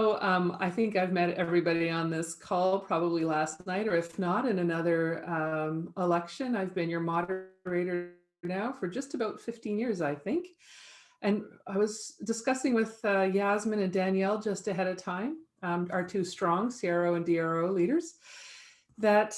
I think I've met everybody on this call probably last night, or if not, in another election. I've been your moderator now for just about 15 years, I think. And I was discussing with Yasmin and Danielle just ahead of time, our two strong CRO and DRO leaders, that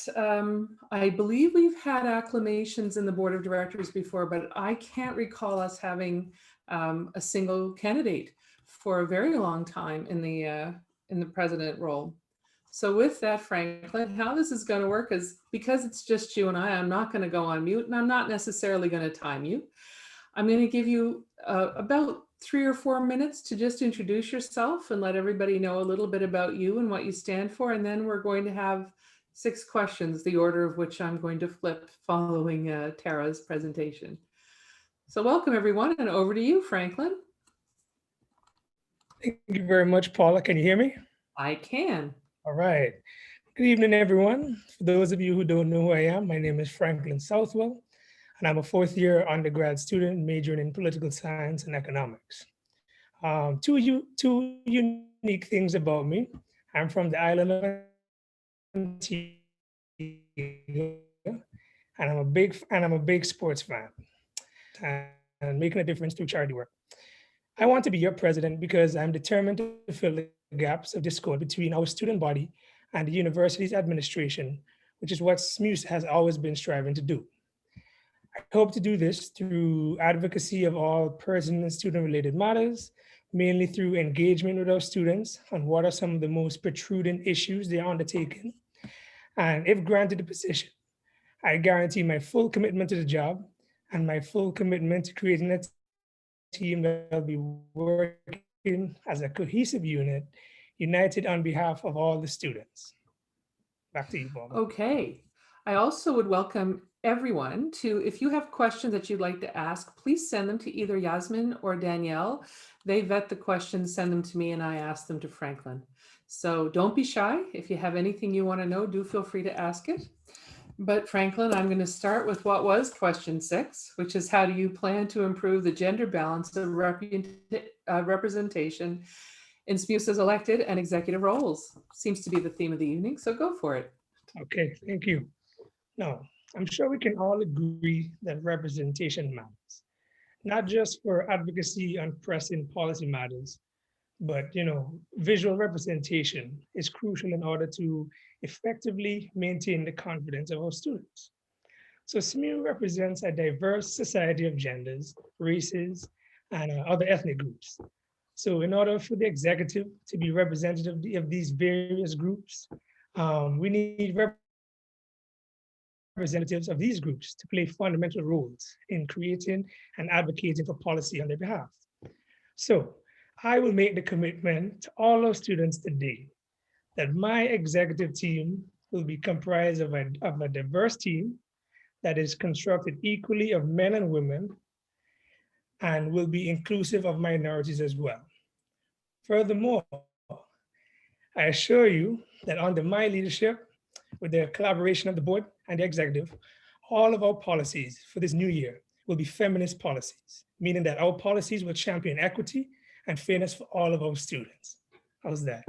I believe we've had acclamations in the board of directors before, but I can't recall us having a single candidate for a very long time in the president role. So with that, Franklin, how this is going to work is because it's just you and I'm not going to go on mute, and I'm not necessarily going to time you. I'm going to give you about 3 or 4 minutes to just introduce yourself and let everybody know a little bit about you and what you stand for. And then we're going to have 6 questions, the order of which I'm going to flip following Tara's presentation. So welcome everyone, and over to you, Franklin. Thank you very much, Paula. Can you hear me? I can. All right. Good evening, everyone. For those of you who don't know who I am, my name is Franklin Southwell, and I'm a 4th-year undergrad student majoring in political science and economics. Two unique things about me. I'm from the island of Antigua, and I'm a big sports fan, and making a difference through charity work. I want to be your president because I'm determined to fill the gaps of discord between our student body and the university's administration, which is what SMUSA has always been striving to do. I hope to do this through advocacy of all person and student-related matters, mainly through engagement with our students on what are some of the most protruding issues they are undertaking. And if granted the position, I guarantee my full commitment to the job and my full commitment to creating a team that will be working as a cohesive unit, united on behalf of all the students. Back to you, Bob. Okay. I also would welcome everyone to, if you have questions that you'd like to ask, please send them to either Yasmin or Danielle. They vet the questions, send them to me, and I ask them to Franklin. So don't be shy. If you have anything you want to know, do feel free to ask it. But Franklin, I'm going to start with what was question 6, which is how do you plan to improve the gender balance of representation in SMUSA's elected and executive roles? Seems to be the theme of the evening, so go for it. Okay, thank you. Now, I'm sure we can all agree that representation matters, not just for advocacy on pressing policy matters, but visual representation is crucial in order to effectively maintain the confidence of our students. So SMU represents a diverse society of genders, races, and other ethnic groups. So in order for the executive to be representative of these various groups, we need representatives of these groups to play fundamental roles in creating and advocating for policy on their behalf. So I will make the commitment to all our students today that my executive team will be comprised of a diverse team that is constructed equally of men and women and will be inclusive of minorities as well. Furthermore, I assure you that under my leadership, with the collaboration of the board and the executive, all of our policies for this new year will be feminist policies, meaning that our policies will champion equity and fairness for all of our students. How's that?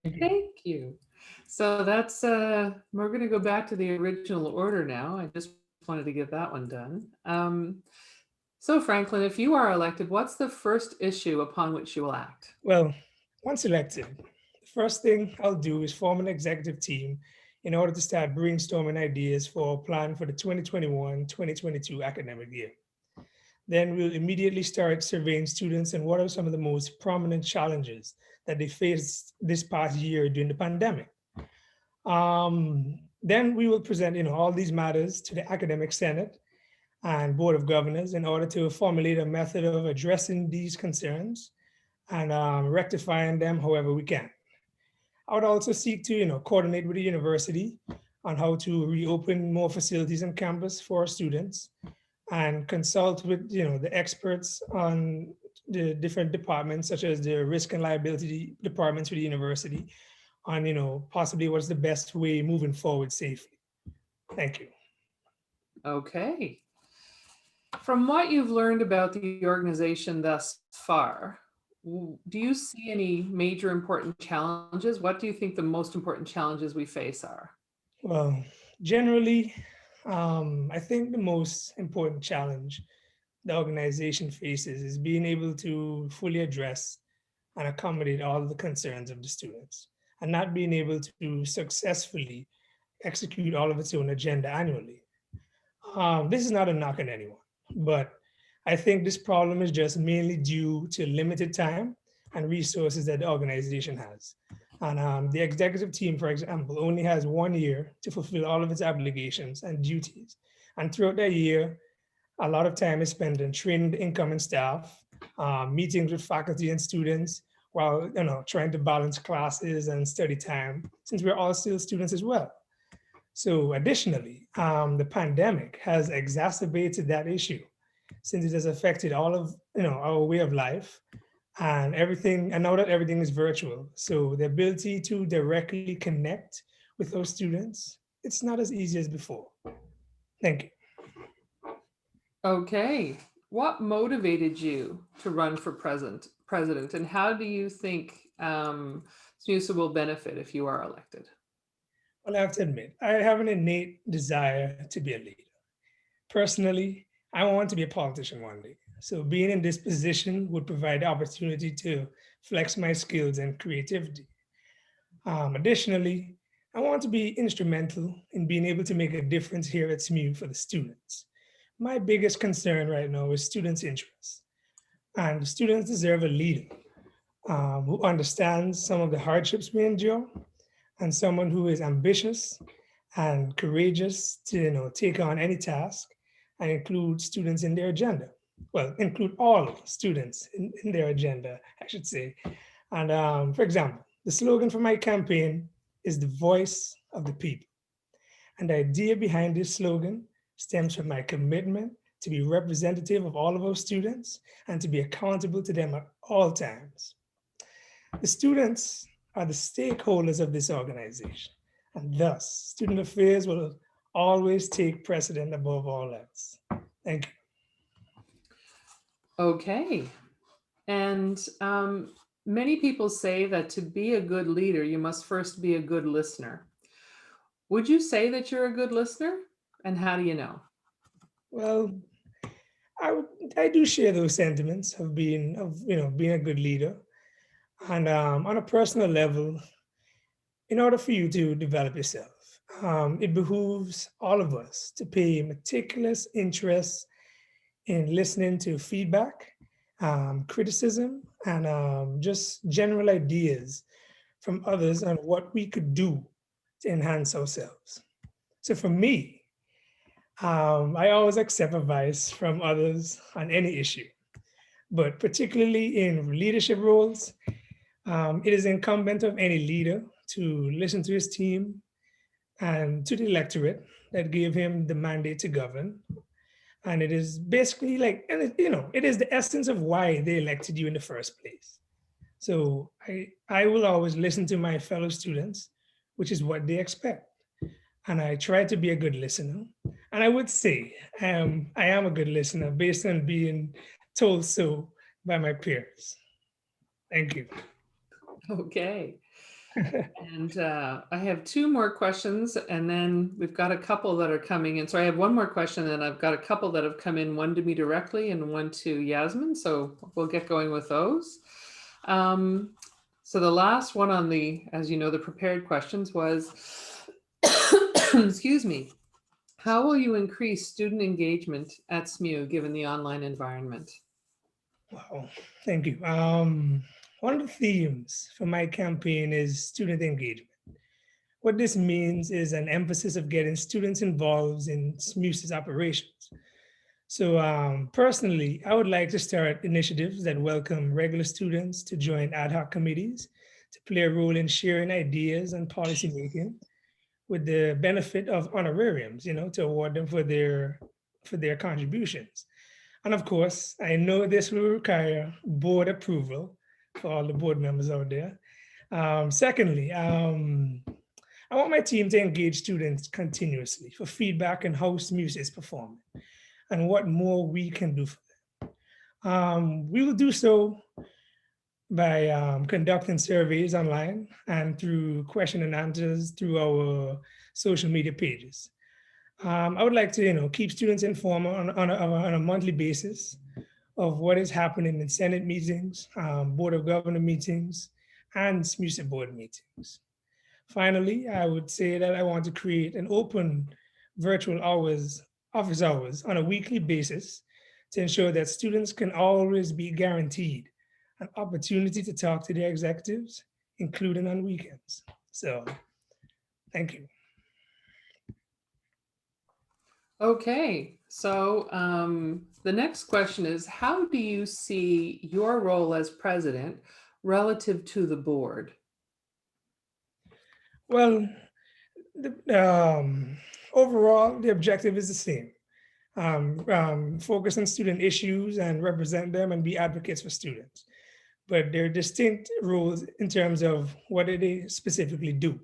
Thank you. So that's, we're going to go back to the original order now. I just wanted to get that one done. So Franklin, if you are elected, what's the first issue upon which you will act? Well, once elected, the first thing I'll do is form an executive team in order to start brainstorming ideas for a plan for the 2021-2022 academic year. Then we'll immediately start surveying students and what are some of the most prominent challenges that they faced this past year during the pandemic. Then we will present all these matters to the Academic Senate and Board of Governors in order to formulate a method of addressing these concerns and rectifying them however we can. I would also seek to coordinate with the university on how to reopen more facilities on campus for our students and consult with the experts on the different departments, such as the risk and liability departments for the university, on possibly what's the best way moving forward safely. Thank you. Okay. From what you've learned about the organization thus far, Do you see any major important challenges? What do you think the most important challenges we face are? Well, generally, I think the most important challenge the organization faces is being able to fully address and accommodate all the concerns of the students and not being able to successfully execute all of its own agenda annually. This is not a knock on anyone, but I think this problem is just mainly due to limited time and resources that the organization has. And the executive team, for example, only has 1 year to fulfill all of its obligations and duties. And throughout that year, a lot of time is spent in training the incoming staff, meetings with faculty and students, while trying to balance classes and study time, since we're all still students as well. So additionally, the pandemic has exacerbated that issue since it has affected all of our way of life and everything. And now that everything is virtual, so the ability to directly connect with those students, it's not as easy as before. Thank you. Okay. What motivated you to run for president, and how do you think SMUSA will benefit if you are elected? Well, I have to admit, I have an innate desire to be a leader. Personally, I want to be a politician one day. So being in this position would provide the opportunity to flex my skills and creativity. Additionally, I want to be instrumental in being able to make a difference here at SMU for the students. My biggest concern right now is students' interests. And the students deserve a leader who understands some of the hardships we endure and someone who is ambitious and courageous to take on any task and include students in their agenda. Well, include all students in their agenda, I should say. And for example, the slogan for my campaign is the voice of the people. And the idea behind this slogan stems from my commitment to be representative of all of our students and to be accountable to them at all times. The students are the stakeholders of this organization, and thus student affairs will always take precedent above all else. Thank you. Okay. And many people say that to be a good leader, you must first be a good listener. Would you say that you're a good listener? And how do you know? Well, I do share those sentiments of being a good leader, and on a personal level, in order for you to develop yourself, it behooves all of us to pay meticulous interest in listening to feedback, criticism, and just general ideas from others on what we could do to enhance ourselves. So for me, I always accept advice from others on any issue, but particularly in leadership roles, it is incumbent of any leader to listen to his team and to the electorate that gave him the mandate to govern. And it is basically like, and it is the essence of why they elected you in the first place. So I will always listen to my fellow students, which is what they expect. And I try to be a good listener. And I would say I am a good listener based on being told so by my peers. Thank you. Okay. And I have two more questions, and then we've got a couple that are coming in. So I have one more question, and I've got a couple that have come in, one to me directly and one to Yasmin. So we'll get going with those. So the last one on the, as you know, the prepared questions was, excuse me, how will you increase student engagement at SMU given the online environment? Wow, thank you. One of the themes for my campaign is student engagement. What this means is an emphasis of getting students involved in SMUSA's operations. So personally, I would like to start initiatives that welcome regular students to join ad hoc committees, to play a role in sharing ideas and policy making, with the benefit of honorariums, to award them for their contributions. And of course, I know this will require board approval for all the board members out there. Secondly, I want my team to engage students continuously for feedback on how SMUSA is performing and what more we can do for them. We will do so by conducting surveys online and through question and answers through our social media pages. I would like to, keep students informed on a monthly basis of what is happening in Senate meetings, Board of Governor meetings, and SMUSA board meetings. Finally, I would say that I want to create an open virtual office hours on a weekly basis to ensure that students can always be guaranteed an opportunity to talk to their executives, including on weekends. So, thank you. Okay, so the next question is, how do you see your role as president relative to the board? Well, overall, the objective is the same. Focus on student issues and represent them and be advocates for students. But there are distinct roles in terms of what do they specifically do.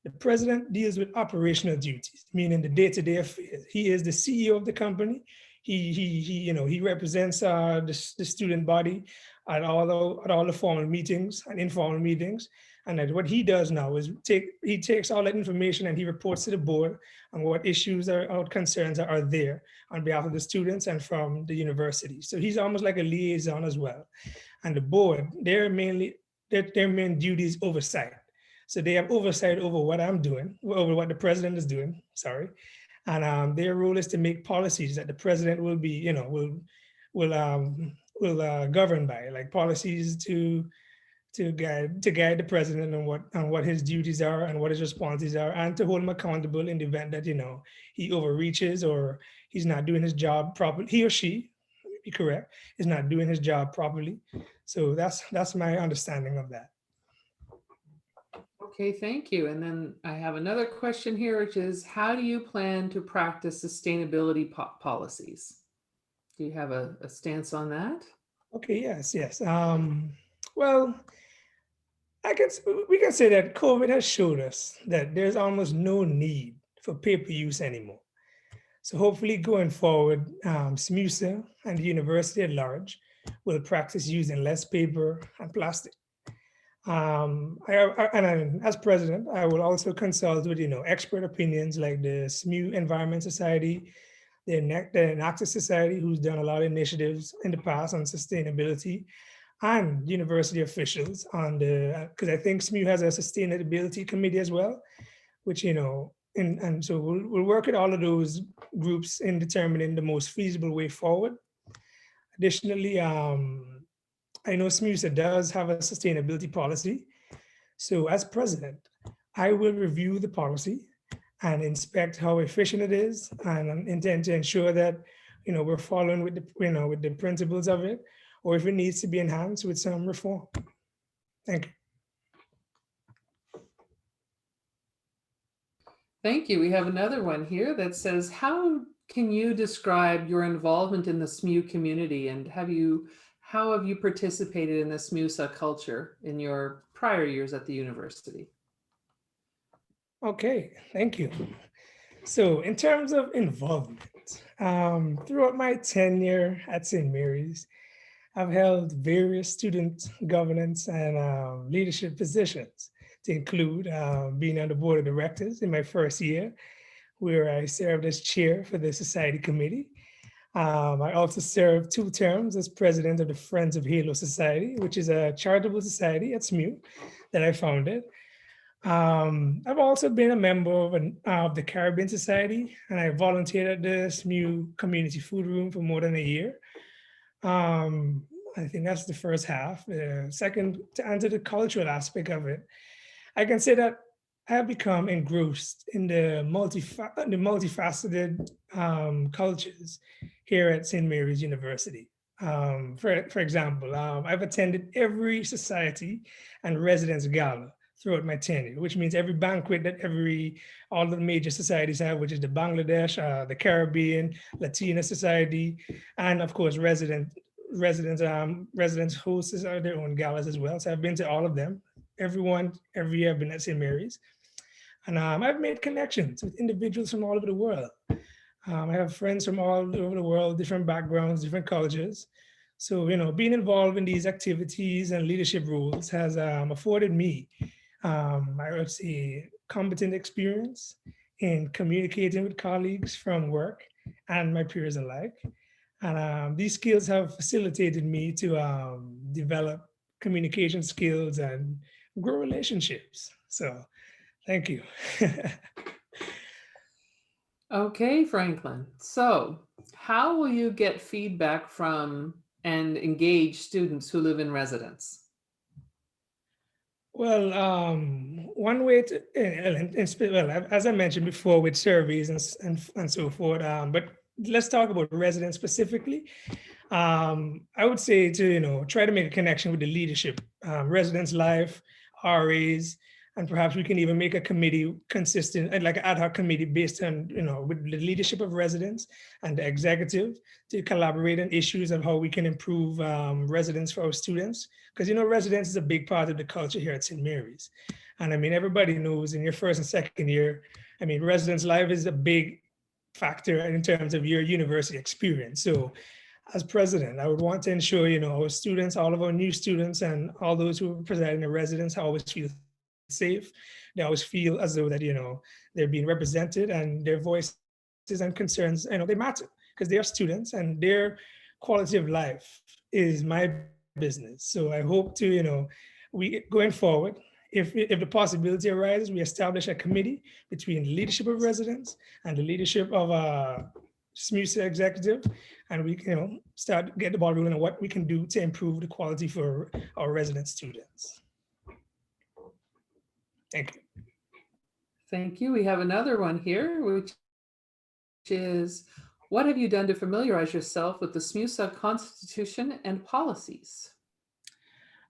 The president deals with operational duties, meaning the day-to-day affairs. He is the CEO of the company. He represents the student body at all the formal meetings and informal meetings. And that what he does now is he takes all that information and he reports to the board on what issues or concerns are there on behalf of the students and from the university. So he's almost like a liaison as well. And the board, their main duty is oversight. So they have oversight over what I'm doing, over what the president is doing, sorry. And their role is to make policies that the president will be, will govern by, like policies to guide the president on what his duties are and what his responsibilities are, and to hold him accountable in the event that he overreaches or he's not doing his job properly. He or she, let me be correct, is not doing his job properly. So that's my understanding of that. Okay, thank you. And then I have another question here, which is, how do you plan to practice sustainability policies? Do you have a stance on that? Okay, yes. Well, we can say that COVID has showed us that there's almost no need for paper use anymore. So hopefully going forward, SMUSA and the university at large will practice using less paper and plastic. As president, I will also consult with expert opinions like the SMU Environment Society, the Enactus Society, who's done a lot of initiatives in the past on sustainability, and university officials on because I think SMU has a sustainability committee as well, which and so we'll work with all of those groups in determining the most feasible way forward. Additionally, I know SMUSA does have a sustainability policy. So as president, I will review the policy and inspect how efficient it is and intend to ensure that we're following with the principles of it, or if it needs to be enhanced with some reform. Thank you. Thank you. We have another one here that says, how can you describe your involvement in the SMU community, and how have you participated in the SMUSA culture in your prior years at the university? Okay, thank you. So in terms of involvement, throughout my tenure at St. Mary's, I've held various student governance and leadership positions, to include being on the board of directors in my first year, where I served as chair for the society committee. I also served 2 terms as president of the Friends of Halo Society, which is a charitable society at SMU that I founded. I've also been a member of the Caribbean Society, and I volunteered at the SMU Community Food Room for more than a year. I think that's the first half. Second, to answer the cultural aspect of it, I can say that I have become engrossed in the multifaceted cultures here at St. Mary's University. For example, I've attended every society and residence gala throughout my tenure, which means every banquet that all the major societies have, which is the Bangladesh, the Caribbean, Latina Society, and of course residents hosts their own galas as well. So I've been to all of them. Every year I've been at St. Mary's. And I've made connections with individuals from all over the world. I have friends from all over the world, different backgrounds, different cultures. So, being involved in these activities and leadership roles has afforded me, I would say, competent experience in communicating with colleagues from work and my peers alike. And these skills have facilitated me to develop communication skills and grow relationships. So thank you. Okay, Franklin. So, how will you get feedback from and engage students who live in residence? Well, one way to, well, as I mentioned before, with surveys and so forth, but let's talk about residents specifically. I would say to, try to make a connection with the leadership, residents' life, RAs, and perhaps we can even make a committee consistent, like an ad hoc committee based on, with the leadership of residents and the executive to collaborate on issues of how we can improve residents for our students. Because, residents is a big part of the culture here at St. Mary's. And I mean, everybody knows in your first and second year, I mean, residents' life is a big factor in terms of your university experience. So as president, I would want to ensure, our students, all of our new students and all those who are presiding in residence always feel safe. They always feel as though that, they're being represented and their voices and concerns, they matter because they are students and their quality of life is my business. So I hope to, we going forward, if the possibility arises, we establish a committee between the leadership of residents and the leadership of SMUSA executive, and we can start get the ball rolling on what we can do to improve the quality for our resident students. Thank you. Thank you. We have another one here, which is, what have you done to familiarize yourself with the SMUSA Constitution and policies?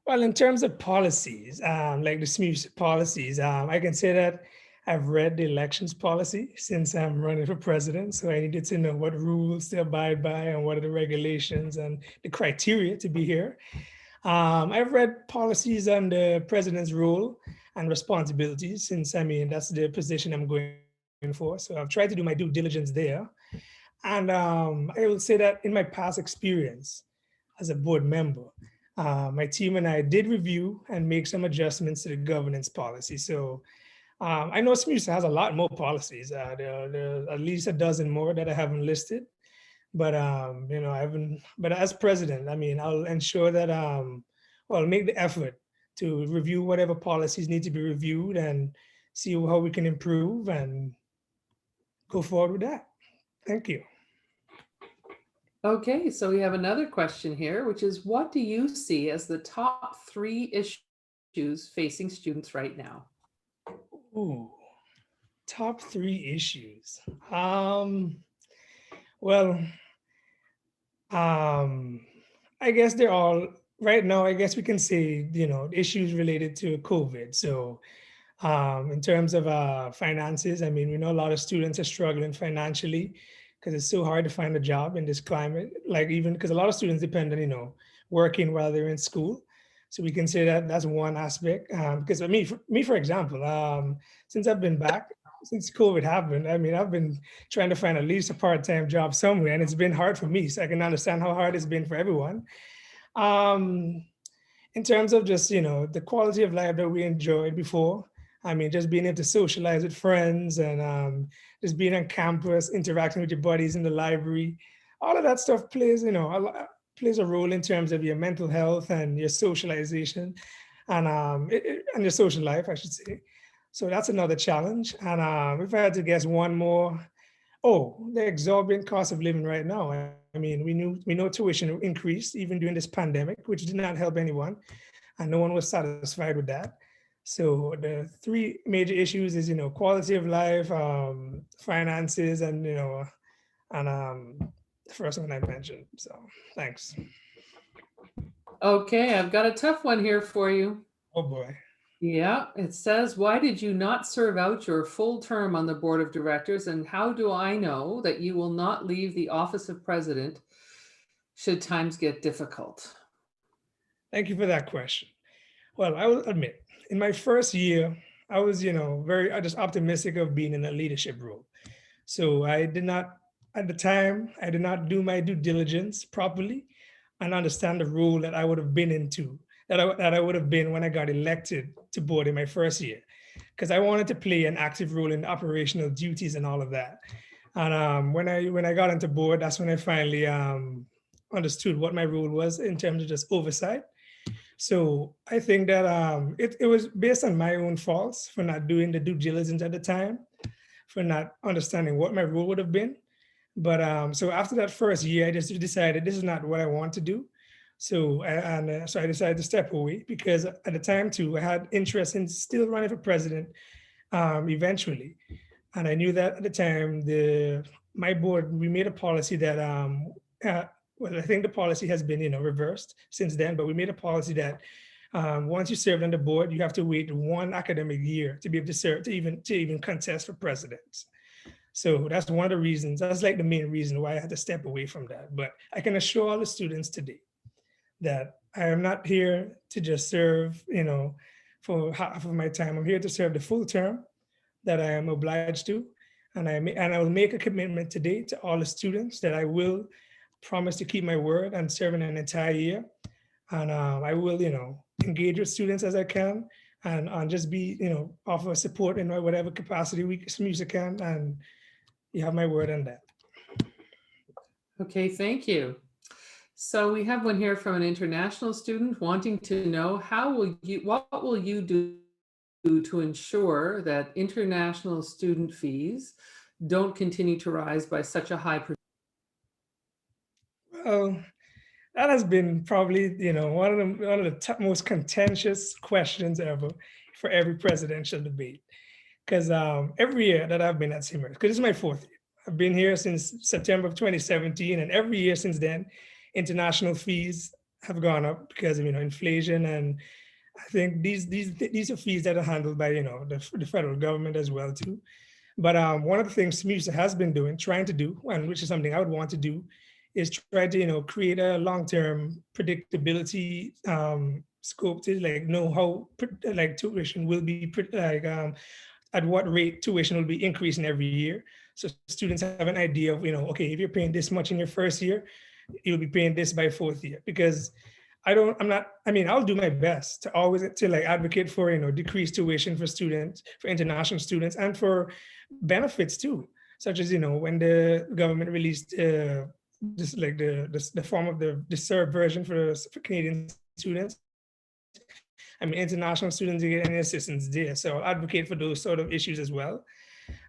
Well, in terms of policies, like the SMUSA policies, I can say that I've read the elections policy since I'm running for president. So I needed to know what rules to abide by and what are the regulations and the criteria to be here. I've read policies on the president's role and responsibilities since, I mean, that's the position I'm going for. So I've tried to do my due diligence there. And I will say that in my past experience as a board member, my team and I did review and make some adjustments to the governance policy. So I know SMUSA has a lot more policies. There are at least a dozen more that I haven't listed. But I haven't. But as president, I mean, I'll ensure that I'll make the effort to review whatever policies need to be reviewed and see how we can improve and go forward with that. Thank you. Okay, so we have another question here, which is, what do you see as the top 3 issues facing students right now? Ooh, top 3 issues. Well, I guess they're all right now. I guess we can say issues related to COVID. So in terms of finances, I mean, we know a lot of students are struggling financially because it's so hard to find a job in this climate. Like even because a lot of students depend on working while they're in school. So we can say that that's one aspect. Because for example, since I've been back, since COVID happened, I mean, I've been trying to find at least a part-time job somewhere, and it's been hard for me. So I can understand how hard it's been for everyone. Um, in terms of just the quality of life that we enjoyed before, I mean, just being able to socialize with friends and just being on campus, interacting with your buddies in the library, all of that stuff plays plays a role in terms of your mental health and your socialization and and your social life, I should say. So that's another challenge. And if I had to guess one more, the exorbitant cost of living right now. I mean, we know tuition increased even during this pandemic, which did not help anyone, and no one was satisfied with that. So the 3 major issues is quality of life, finances, and the first one I mentioned. So thanks. Okay, I've got a tough one here for you. Oh boy. Yeah, it says, why did you not serve out your full term on the board of directors? And how do I know that you will not leave the office of president should times get difficult? Thank you for that question. Well, I will admit, in my first year, I was, very just optimistic of being in a leadership role. So I did not, at the time, I did not do my due diligence properly. and understand the role that I would have been into, that I would have been when I got elected to board in my first year. Because I wanted to play an active role in operational duties and all of that. And when I got into board, that's when I finally understood what my role was in terms of just oversight. So I think that it was based on my own faults for not doing the due diligence at the time, for not understanding what my role would have been. But so after that first year, I just decided this is not what I want to do. So I decided to step away because at the time too, I had interest in still running for president eventually. And I knew that at the time, my board, we made a policy that, well, I think the policy has been, reversed since then, but we made a policy that once you served on the board, you have to wait 1 academic year to be able to serve, to even contest for president. So that's one of the reasons, that's like the main reason why I had to step away from that. But I can assure all the students today that I am not here to just serve, for half of my time. I'm here to serve the full term that I am obliged to. And I will make a commitment today to all the students that I will promise to keep my word and serve in an entire year. And I will, engage with students as I can and just be, offer support in whatever capacity SMUSA can. And you have my word on that. Okay, thank you. So we have one here from an international student wanting to know what will you do to ensure that international student fees don't continue to rise by such a high percentage? Well, that has been probably, one of the most contentious questions ever for every presidential debate. Because every year that I've been at SMUSA, because this is my 4th year, I've been here since September of 2017, and every year since then, international fees have gone up because of inflation, and I think these are fees that are handled by the federal government as well too. But one of the things SMUSA has been trying to do, and which is something I would want to do, is try to create a long-term predictability scope to know how tuition will be at what rate tuition will be increasing every year. So students have an idea of, okay, if you're paying this much in your first year, you'll be paying this by 4th year. Because I'll do my best to always advocate for, decreased tuition for students, for international students, and for benefits too, such as, when the government released the form of the served version for Canadian students. International students get any assistance there. So I'll advocate for those sort of issues as well.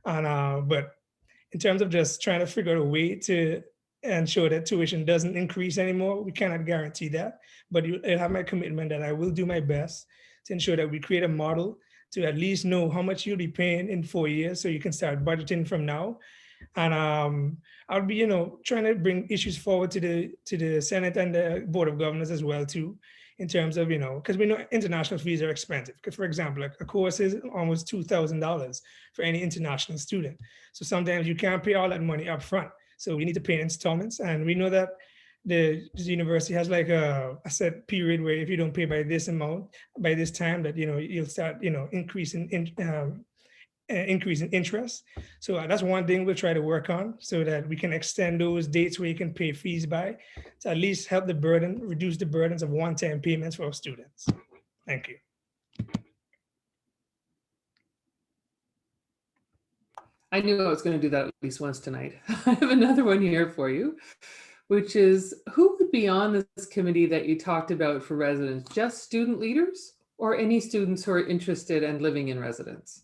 And but in terms of just trying to figure out a way to ensure that tuition doesn't increase anymore, we cannot guarantee that. But you have my commitment that I will do my best to ensure that we create a model to at least know how much you'll be paying in 4 years, so you can start budgeting from now. And I'll be, trying to bring issues forward to the Senate and the Board of Governors as well too, in terms of, because we know international fees are expensive. Because for example, a course is almost $2,000 for any international student. So sometimes you can't pay all that money up front. So we need to pay in installments. And we know that the university has a set period where if you don't pay by this amount, by this time, that, you'll start, increasing interest. So that's one thing we'll try to work on, so that we can extend those dates where you can pay fees by, to at least help reduce the burdens of one-time payments for our students. Thank you. I knew I was going to do that at least once tonight. I have another one here for you, which is, who would be on this committee that you talked about for residents? Just student leaders or any students who are interested and living in residence?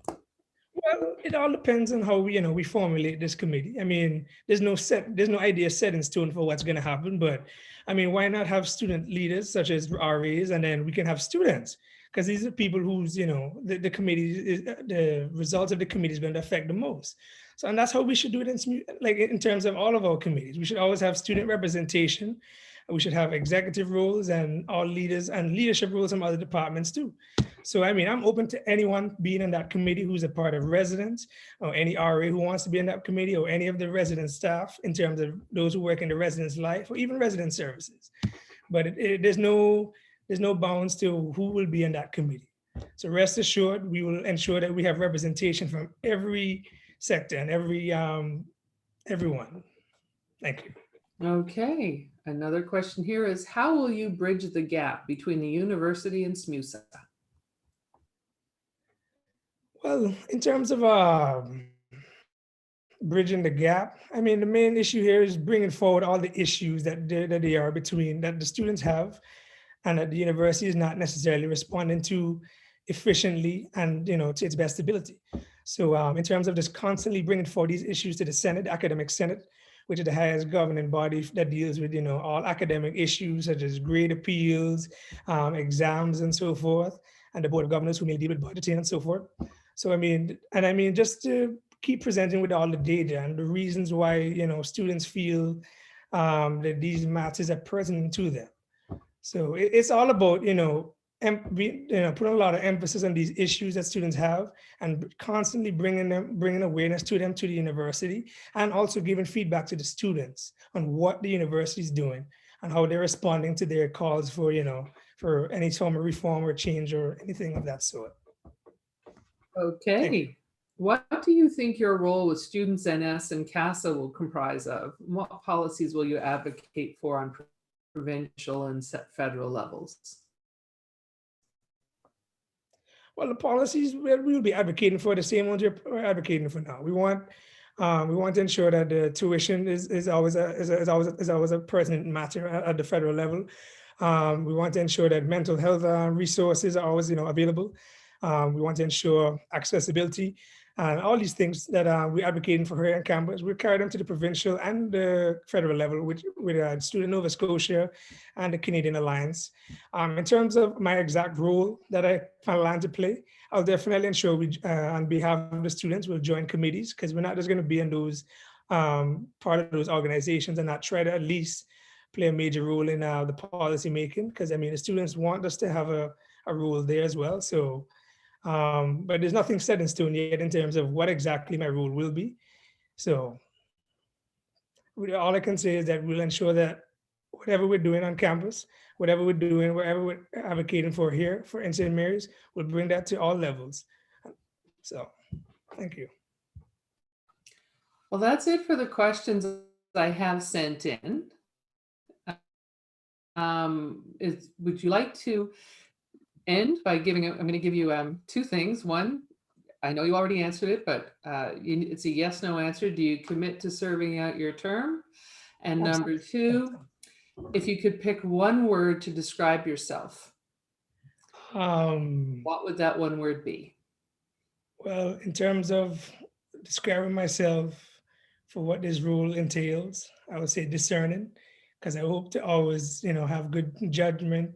Well, it all depends on how we formulate this committee. There's no idea set in stone for what's going to happen, but why not have student leaders such as RAs, and then we can have students, because these are people who's, the committee, the results of the committee is going to affect the most. So, and that's how we should do it in terms of all of our committees. We should always have student representation. We should have executive roles and all leaders and leadership roles from other departments too. So, I'm open to anyone being in that committee who's a part of residents, or any RA who wants to be in that committee, or any of the resident staff in terms of those who work in the residence life, or even resident services. But there's no bounds to who will be in that committee. So rest assured, we will ensure that we have representation from every sector and everyone. Thank you. Okay, another question here is how will you bridge the gap between the university and SMUSA? Well, in terms of bridging the gap, I mean, the main issue here is bringing forward all the issues that they are between that the students have and that the university is not necessarily responding to efficiently and to its best ability. So in terms of just constantly bringing forward these issues to the Senate, the academic Senate, which is the highest governing body that deals with all academic issues such as grade appeals, exams, and so forth, and the board of governors who may deal with budgeting and so forth. So I mean, just to keep presenting with all the data and the reasons why students feel that these matters are present to them. So it's all about putting a lot of emphasis on these issues that students have and constantly bringing awareness to them to the university, and also giving feedback to the students on what the university is doing and how they're responding to their calls for for any form of reform or change or anything of that sort. Thank you. Okay. What do you think your role with Students NS and CASA will comprise of? What policies will you advocate for on provincial and federal levels? Well, the policies we'll be advocating for the same ones we're advocating for now. We want to ensure that the tuition is always a pertinent matter at the federal level. We want to ensure that mental health resources are always available. We want to ensure accessibility and all these things that we're advocating for here on campus. We carry them to the provincial and the federal level with Student Nova Scotia and the Canadian Alliance. In terms of my exact role that I plan to play, I'll definitely ensure we, on behalf of the students, will join committees, because we're not just going to be in those part of those organizations and not try to at least play a major role in the policy making, because I mean the students want us to have a role there as well. So, but there's nothing set in stone yet in terms of what exactly my role will be. So all I can say is that we'll ensure that whatever we're doing on campus, whatever we're doing, wherever we're advocating for here for St. Mary's, we'll bring that to all levels. So, thank you. Well, that's it for the questions I have sent in. Would you like to end by giving, I'm going to give you two things. One, I know you already answered it, but it's a yes, no answer. Do you commit to serving out your term? And number two, if you could pick one word to describe yourself, what would that one word be? Well, in terms of describing myself for what this role entails, I would say discerning, because I hope to always, have good judgment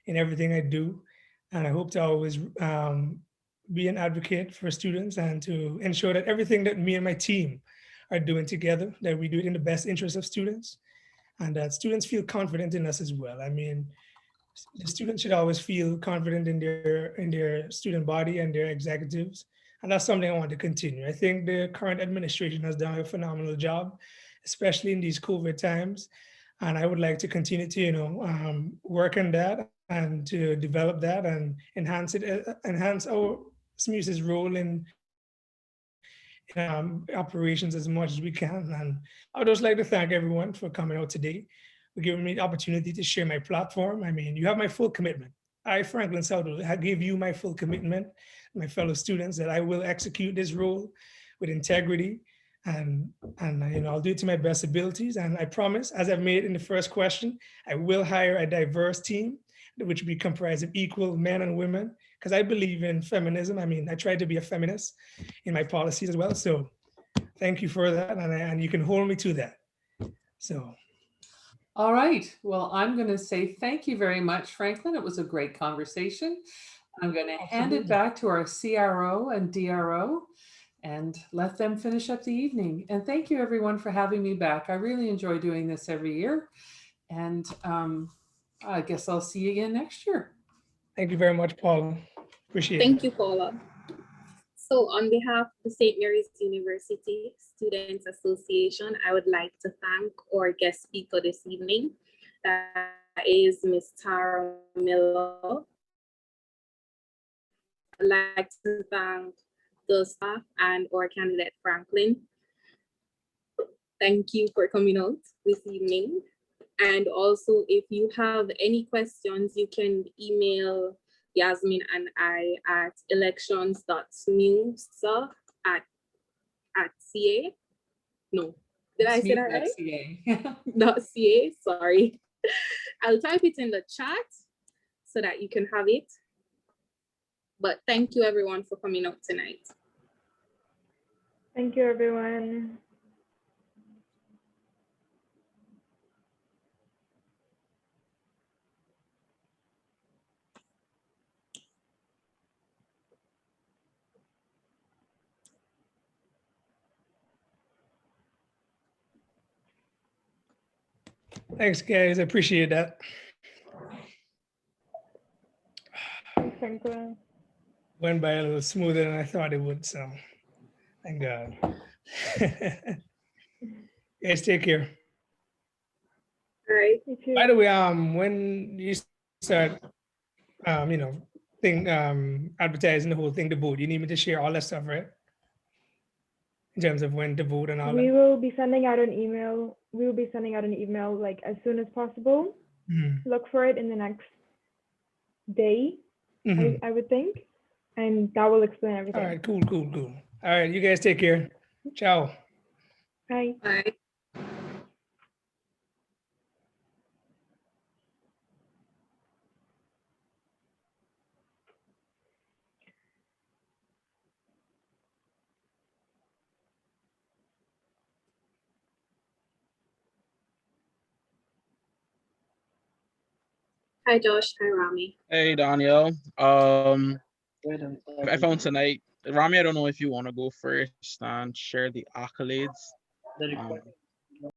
in everything I do, and I hope to always be an advocate for students and to ensure that everything that me and my team are doing together, that we do it in the best interest of students, and that students feel confident in us as well. I mean, the students should always feel confident in their student body and their executives, and that's something I want to continue. I think the current administration has done a phenomenal job, especially in these COVID times, and I would like to continue to work on that and to develop that and enhance our SMUSA's role in operations as much as we can. And I would just like to thank everyone for coming out today, for giving me the opportunity to share my platform. I mean, you have my full commitment. I, Franklin Southwell, I give you my full commitment, my fellow students, that I will execute this role with integrity, and I'll do it to my best abilities. And I promise, as I've made in the first question, I will hire a diverse team, which will be comprised of equal men and women, because I believe in feminism. I mean, I try to be a feminist in my policies as well. So thank you for that, and you can hold me to that. So. All right. Well, I'm going to say thank you very much, Franklin. It was a great conversation. I'm going to hand it back to our CRO and DRO and let them finish up the evening. And thank you, everyone, for having me back. I really enjoy doing this every year. And I guess I'll see you again next year. Thank you very much, Paula. Appreciate it. Thank you, Paula. So on behalf of the St. Mary's University Students Association, I would like to thank our guest speaker this evening. That is Ms. Tara Miller. I'd like to thank the staff and our candidate, Franklin. thank you for coming out this evening. And also, if you have any questions, you can email Yasmin and I at elections.smusa@ca. No, did I say that right? .ca, sorry. I'll type it in the chat so that you can have it. But thank you everyone for coming out tonight. Thank you, everyone. Thanks, guys. I appreciate that. Thanks, Franklin. Went by a little smoother than I thought it would, so thank God. Guys, take care. All right. You too. By the way, when you start, advertising the whole thing to vote, you need me to share all that stuff, right? In terms of when to vote and all We that. will be sending out an email. We will be sending out an email like as soon as possible. Mhm. Look for it in the next day, Mhm. I would think. And that will explain everything. All right, cool. All right, you guys take care. Ciao. Bye. Bye. Hi, Josh. Hi, Rami. Hey, Danielle. I found tonight, Rami, I don't know if you want to go first and share the accolades.